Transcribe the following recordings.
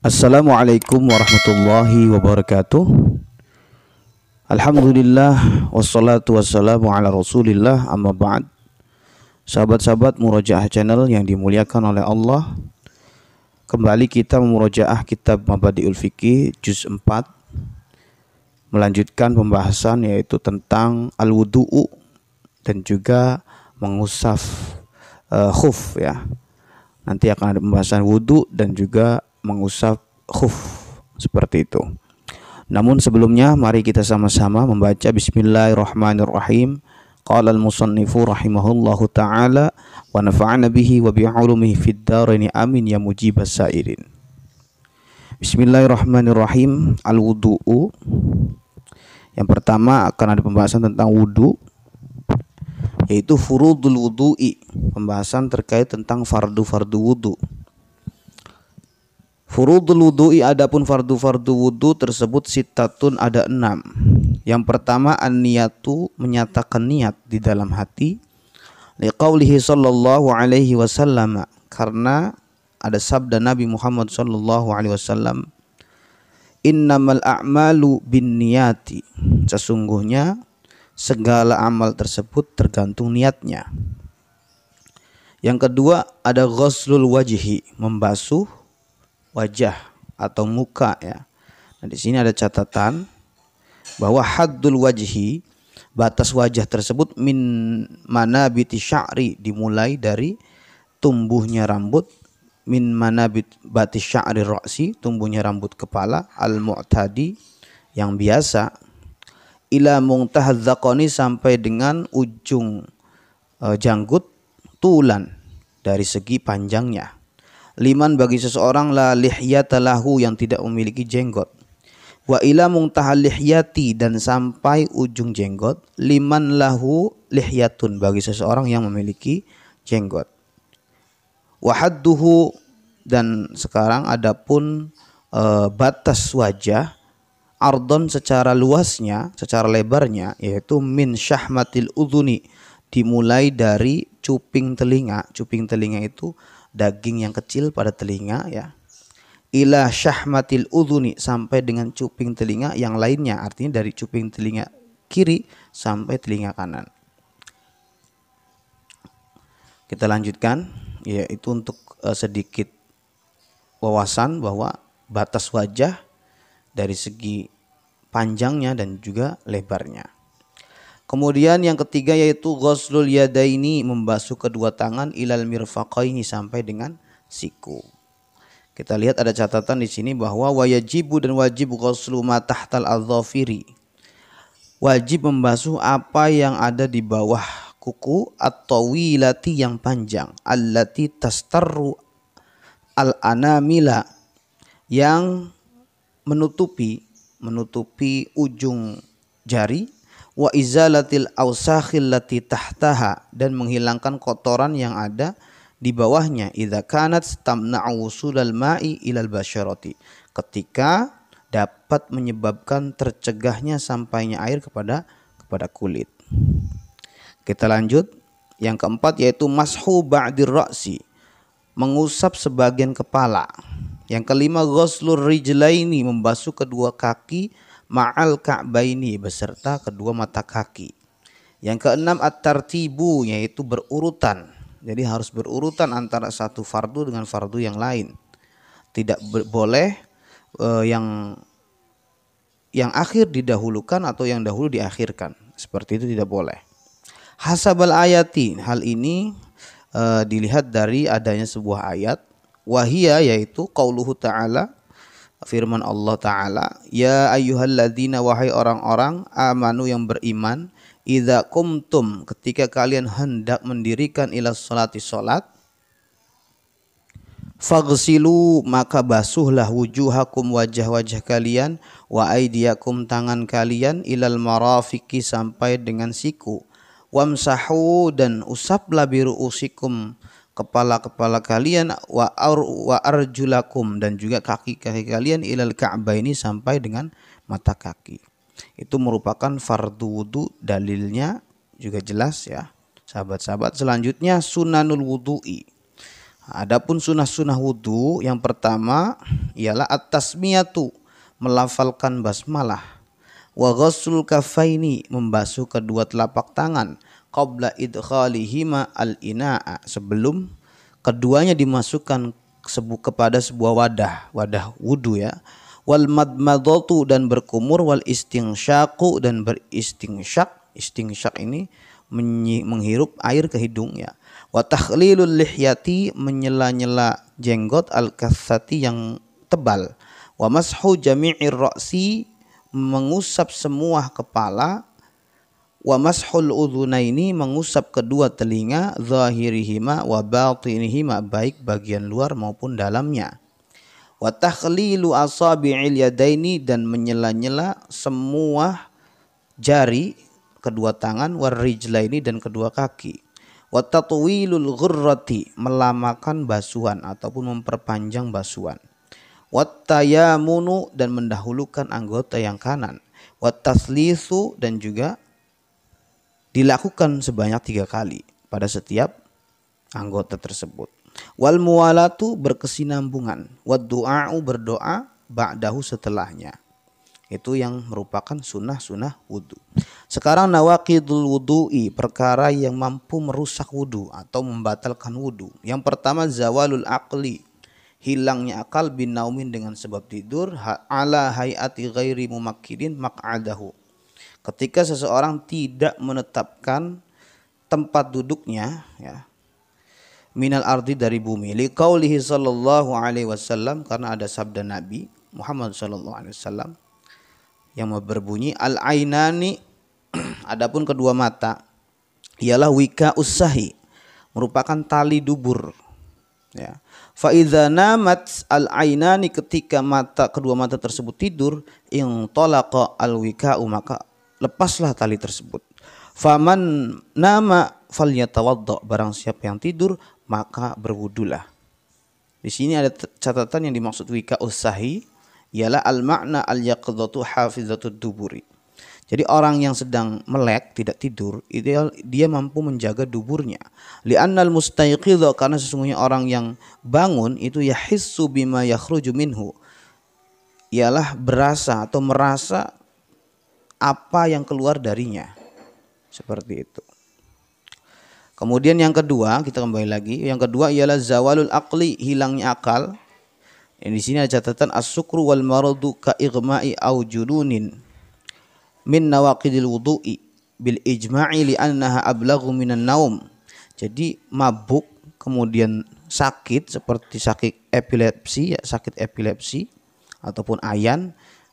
Assalamualaikum warahmatullahi wabarakatuh. Alhamdulillah wassalatu wassalamu ala rasulillah amma ba'd. Sahabat-sahabat Murojaah Channel yang dimuliakan oleh Allah, kembali kita memurojaah kitab Mabadi'ul Fiqih juz 4, melanjutkan pembahasan yaitu tentang al-wudu'u dan juga mengusap khuf ya. Nanti akan ada pembahasan wudu dan juga mengusap khuf seperti itu. Namun sebelumnya mari kita sama-sama membaca Bismillahirrahmanirrahim. Qala al-musannifu rahimahullahu taala wa nafa'ana bihi wa bi'ulumihi fid dharain amin ya mujibas sairin. Bismillahirrahmanirrahim. Al-wudu'u. Yang pertama akan ada pembahasan tentang wudu, yaitu furudul wudu'i, pembahasan terkait tentang fardu-fardu wudu. Furudul wudu'i, adapun fardu-fardu wudu tersebut sitatun, ada 6. Yang pertama an-niyatu, menyatakan niat di dalam hati. Liqaulihi sallallahu alaihi wasallam, karena ada sabda Nabi Muhammad sallallahu alaihi wasallam, innamal a'malu binniyati, sesungguhnya segala amal tersebut tergantung niatnya. Yang kedua ada ghuslul wajhi, membasuh wajah atau muka ya. Nah, di sini ada catatan bahwa haddul wajhi, batas wajah tersebut, min manabiti sya'ri, dimulai dari tumbuhnya rambut, min manabiti sya'ri ra'si, tumbuhnya rambut kepala, al-mu'tadi, yang biasa, ila muntahadz dzaqani, sampai dengan ujung janggut, tulan, dari segi panjangnya. Liman, bagi seseorang, la lihyata lahu, yang tidak memiliki jenggot. Wa ila muntahal lihyati, dan sampai ujung jenggot, liman lahu lihyatun, bagi seseorang yang memiliki jenggot. Wa hadduhu, dan sekarang adapun batas wajah, ardon, secara luasnya, secara lebarnya, yaitu min syahmatil udhuni, dimulai dari cuping telinga. Cuping telinga itu daging yang kecil pada telinga ya. Ila syahmatil udhuni, sampai dengan cuping telinga yang lainnya, artinya dari cuping telinga kiri sampai telinga kanan. Kita lanjutkan, yaitu untuk sedikit wawasan bahwa batas wajah dari segi panjangnya dan juga lebarnya. Kemudian yang ketiga yaitu ghuslul yadaini, membasuh kedua tangan, ilal mirfaqaini, sampai dengan siku. Kita lihat ada catatan di sini bahwa wajibu, dan wajib ghuslu ma tahtal adzafiri, wajib membasuh apa yang ada di bawah kuku, at-tawilati, yang panjang, allati tastarru al-anamila, yang menutupi ujung jari, wa izalatil ausakhil lati tahtaha, dan menghilangkan kotoran yang ada di bawahnya, idza kanat tamna'u wusulal ma'i ilal basyarati, ketika dapat menyebabkan tercegahnya sampainya air kepada kulit. Kita lanjut, yang keempat yaitu mashu ba'dir ra'si, mengusap sebagian kepala. Yang kelima ghuslur rijlaini, membasuh kedua kaki, ma'al ka'baini, beserta kedua mata kaki. Yang keenam at-tartibu, yaitu berurutan. Jadi harus berurutan antara satu fardu dengan fardu yang lain. Tidak boleh yang akhir didahulukan atau yang dahulu diakhirkan. Seperti itu tidak boleh. Hasabal ayati, hal ini dilihat dari adanya sebuah ayat. Wahia, yaitu qauluhu ta'ala, firman Allah Ta'ala, ya ayyuhalladzina, wahai orang-orang, amanu, yang beriman, idza qumtum, ketika kalian hendak mendirikan ila sholati, sholat, faghsilu, maka basuhlah, wujuhakum, wajah-wajah kalian, wa aidiyakum, tangan kalian, ilal marafiqi, sampai dengan siku, wamsahu, dan usaplah biruusikum, kepala-kepala kalian, wa arjulakum, dan juga kaki-kaki kalian, ilal ka'baini, sampai dengan mata kaki. Itu merupakan fardu wudu, dalilnya juga jelas ya sahabat-sahabat. Selanjutnya sunanul wudu'i, Adapun sunah-sunah wudu yang pertama ialah at-tasmiyatu, melafalkan basmalah, wa ghusl kafaini, membasuh kedua telapak tangan, qabla idkhalihima al-ina'a, sebelum keduanya dimasukkan kepada sebuah wadah wudu ya. Wal madmadatu, dan berkumur, wal istinsyaqu, dan beristinsyak. Istinsyak ini menghirup air ke hidung ya. Wa takhlilul lihyati, menyela-nyela jenggot, al kathati, yang tebal. Wa mashu jami'ir ra'si, mengusap semua kepala. Wa mashul udhunaini, mengusap kedua telinga, zahirihima wa batinihima, baik bagian luar maupun dalamnya. Wa takhlilu asabi'il yadaini, dan menyela-nyela semua jari kedua tangan, war rijlaini, dan kedua kaki. Wa tatwilul ghurrati, melamakan basuhan ataupun memperpanjang basuhan. Wa tayamunu, dan mendahulukan anggota yang kanan. Wa taslisu, dan juga dilakukan sebanyak 3 kali pada setiap anggota tersebut. Wal muwalatu, berkesinambungan. Wad du'a'u, berdoa, ba'dahu, setelahnya. Itu yang merupakan sunnah-sunnah wudu. Sekarang nawaqidul wudu'i, perkara yang mampu merusak wudu atau membatalkan wudu. Yang pertama zawalul aqli, hilangnya akal, bin naumin, dengan sebab tidur, ala hayati ghairi mumakkidin maq'adahu, ketika seseorang tidak menetapkan tempat duduknya ya, minal ardi, dari bumi, liqaulihi sallallahu alaihi wasallam, karena ada sabda Nabi Muhammad sallallahu alaihi wasallam yang berbunyi al ainani, adapun kedua mata ialah wika usahi, merupakan tali dubur ya. Fa idza namat al ainani, ketika kedua mata tersebut tidur, in talaqa al wika'u, maka lepaslah tali tersebut. Faman nama falyatawadda, barang siapa yang tidur maka berwudulah. Di sini ada catatan yang dimaksud wika usahi ialah al makna al yaqdhatu hafizatud duburi. Jadi orang yang sedang melek, tidak tidur, ideal dia mampu menjaga duburnya. Li'annal mustayqidha, karena sesungguhnya orang yang bangun itu yahissu bima yakhruju minhu, ialah berasa atau merasa apa yang keluar darinya. Seperti itu. Kemudian yang kedua, kita kembali lagi. Yang kedua ialah zawalul aqli, hilangnya akal. Di sini ada catatan as-sukru wal maradu ka igma'i au jununin min nawaqidil wudu'i bil ijma'i li annaha ablaghu minan naum. Jadi mabuk kemudian sakit seperti sakit epilepsi ya, sakit epilepsi ataupun ayan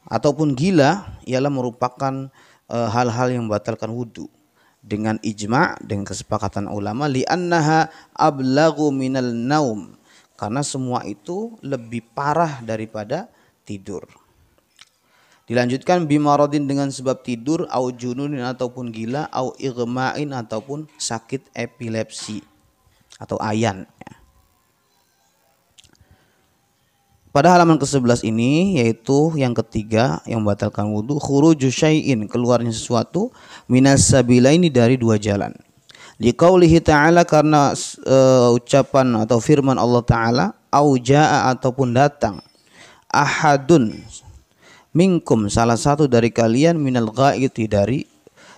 ataupun gila ialah merupakan hal-hal yang membatalkan wudu dengan ijma', dengan kesepakatan ulama, li annaha ablaghu minal naum, karena semua itu lebih parah daripada tidur. Dilanjutkan bimaradin, dengan sebab tidur, au jununin, ataupun gila, au igma'in, ataupun sakit epilepsi atau ayan. Pada halaman ke-11 ini, yaitu yang ketiga yang membatalkan wudu, khuruju syai'in, keluarnya sesuatu, minas sabilaini, dari dua jalan. Liqaulihi ta'ala, karena ucapan atau firman Allah Ta'ala, au jaa, ataupun datang, ahadun minkum, salah satu dari kalian, minal ghaiti, dari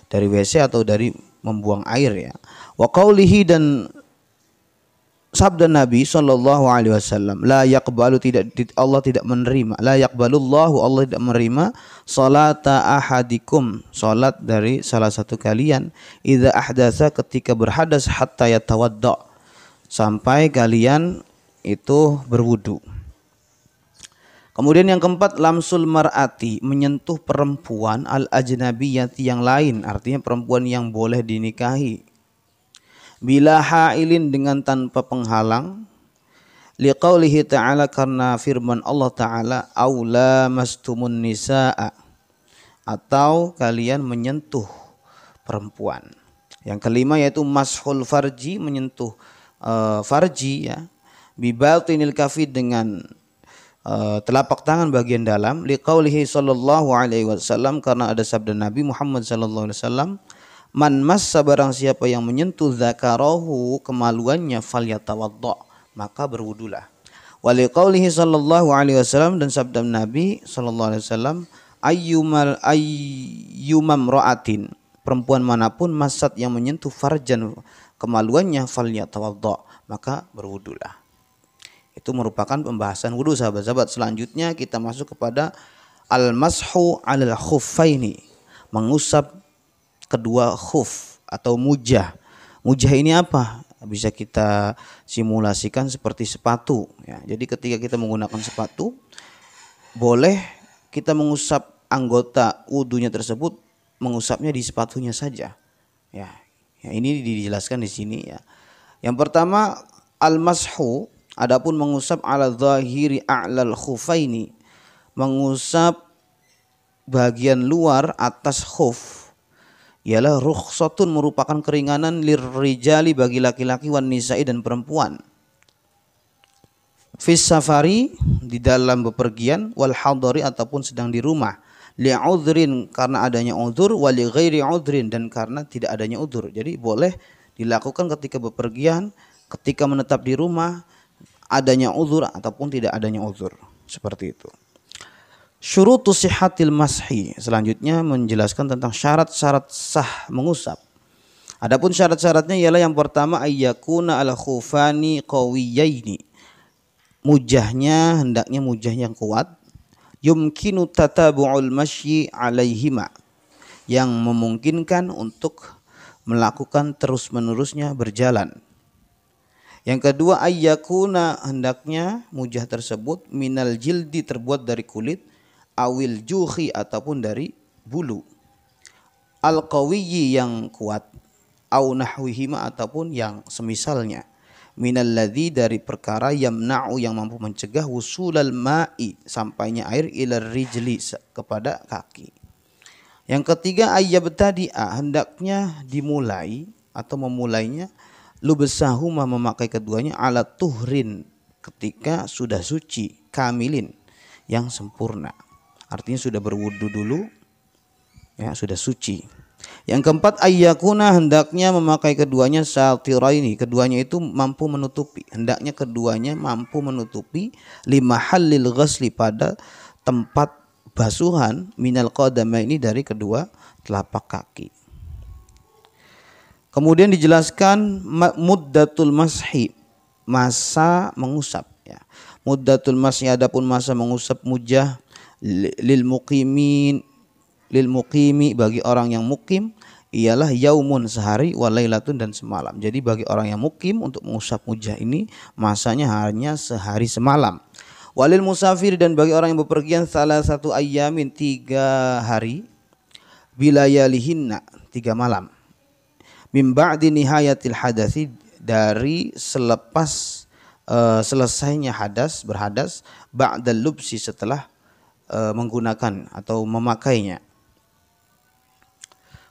WC atau dari membuang air ya. Wa qaulihi, dan sabda Nabi sallallahu alaihi wasallam, la yaqbalu, Allah tidak menerima, la yaqbalullahu, Allah tidak menerima, salata ahadikum, salat dari salah satu kalian, idza ahdatsa, ketika berhadas, hatta yatawadda, sampai kalian itu berwudu. Kemudian yang keempat, lamsul mar'ati, menyentuh perempuan, al ajnabiyati, yang lain, artinya perempuan yang boleh dinikahi, bila hailin, dengan tanpa penghalang, liqaulihi ta'ala, karena firman Allah Ta'ala, aula mastumun nisaa, atau kalian menyentuh perempuan. Yang kelima yaitu mashul farji, menyentuh farji ya, bibatinil kafi, dengan telapak tangan bagian dalam, liqaulihi sallallahu alaihi wasallam, karena ada sabda Nabi Muhammad sallallahu alaihi wasallam, man massa, barang siapa yang menyentuh zakarahu, kemaluannya, falyatawadda, maka berwudulah. Wa liqaulihi sallallahu alaihi wasallam, dan sabda Nabi sallallahu alaihi wasallam, ayyumam ra'atin, perempuan manapun masat yang menyentuh farjan kemaluannya falyatawadda, maka berwudulah. Itu merupakan pembahasan wudu, sahabat-sahabat. Selanjutnya kita masuk kepada al-mashu 'alal khuffaini, mengusap kedua khuf atau mujah. Mujah ini apa? Bisa kita simulasikan seperti sepatu ya. Jadi ketika kita menggunakan sepatu, boleh kita mengusap anggota wudunya tersebut, mengusapnya di sepatunya saja. Ya, ini dijelaskan di sini ya. Yang pertama al-mashu, adapun mengusap ala zahiri a'lal khufaini, mengusap bagian luar atas khuf, ialah rukhsatun, merupakan keringanan lirrijali, bagi laki-laki, wan nisa'i, dan perempuan, fis safari, di dalam bepergian, wal hadari, ataupun sedang di rumah, li'udhrin, karena adanya udhur, wa li ghairi udhrin, dan karena tidak adanya udhur. Jadi boleh dilakukan ketika bepergian, ketika menetap di rumah, adanya udhur ataupun tidak adanya udhur, seperti itu. Syurutu sihhatil mashi, selanjutnya menjelaskan tentang syarat-syarat sah mengusap. Adapun syarat-syaratnya ialah yang pertama ayyakuna al khufani qawiyaini, mujahnya hendaknya mujah yang kuat, yumkinu tatabu'ul masyi alaihima, yang memungkinkan untuk melakukan terus-menerusnya berjalan. Yang kedua ayyakuna, hendaknya mujah tersebut minal jildi, terbuat dari kulit, awil juhi, ataupun dari bulu, al qawiyyi, yang kuat, au nahwihima, ataupun yang semisalnya, minal ladzi, dari perkara, yamna'u, yang mampu mencegah, wusulal ma'i, sampainya air, ilar rijli, kepada kaki. Yang ketiga ayyabtadi'a, hendaknya dimulai atau memulainya, lubsahuma, memakai keduanya, ala tuhrin, ketika sudah suci, kamilin, yang sempurna. Artinya sudah berwudu dulu ya, sudah suci. Yang keempat ayyakuna, hendaknya memakai keduanya satiraini, keduanya itu mampu menutupi, hendaknya keduanya mampu menutupi, limahallil ghasli, pada tempat basuhan, minal qadamaini, dari kedua telapak kaki. Kemudian dijelaskan muddatul mashi, masa mengusap ya. Muddatul mashi, adapun masa mengusap mujah, lil muqimi, bagi orang yang mukim, ialah yaumun, sehari, wa lailatun, dan semalam. Jadi bagi orang yang mukim untuk mengusap mujah ini masanya hanya sehari semalam. Walil musafir, dan bagi orang yang bepergian, salah satu ayyamin, 3 hari, bilayalihinna, 3 malam, mim ba'di nihayatil hadasi, dari selepas selesainya berhadas, ba'dal lubsi, setelah menggunakan atau memakainya.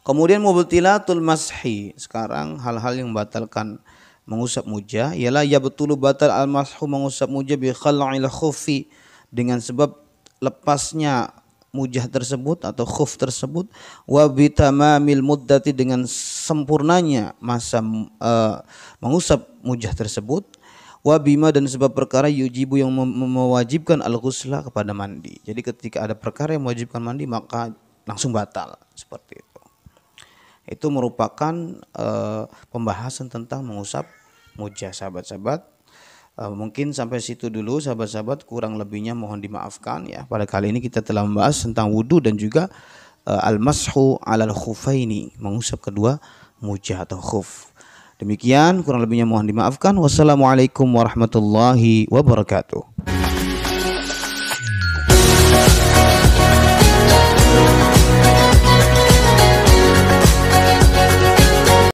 Kemudian mubtilatul mashi, sekarang hal-hal yang membatalkan mengusap mujah ialah ya betulu batal al-mashu, mengusap mujah, bi khal'il khuffi, dengan sebab lepasnya mujah tersebut atau khuf tersebut, wa bi tamamil muddati, dengan sempurnanya masa mengusap mujah tersebut, wa bima, dan sebab perkara yujibu, yang mewajibkan al-ghusla, kepada mandi. Jadi ketika ada perkara yang mewajibkan mandi maka langsung batal, seperti itu. Itu merupakan pembahasan tentang mengusap mujah, sahabat-sahabat. Mungkin sampai situ dulu sahabat-sahabat, kurang lebihnya mohon dimaafkan ya. Pada kali ini kita telah membahas tentang wudu dan juga al-mashu 'alal khufaini, mengusap kedua mujah atau khuf. Demikian, kurang lebihnya mohon dimaafkan. Wassalamualaikum warahmatullahi wabarakatuh.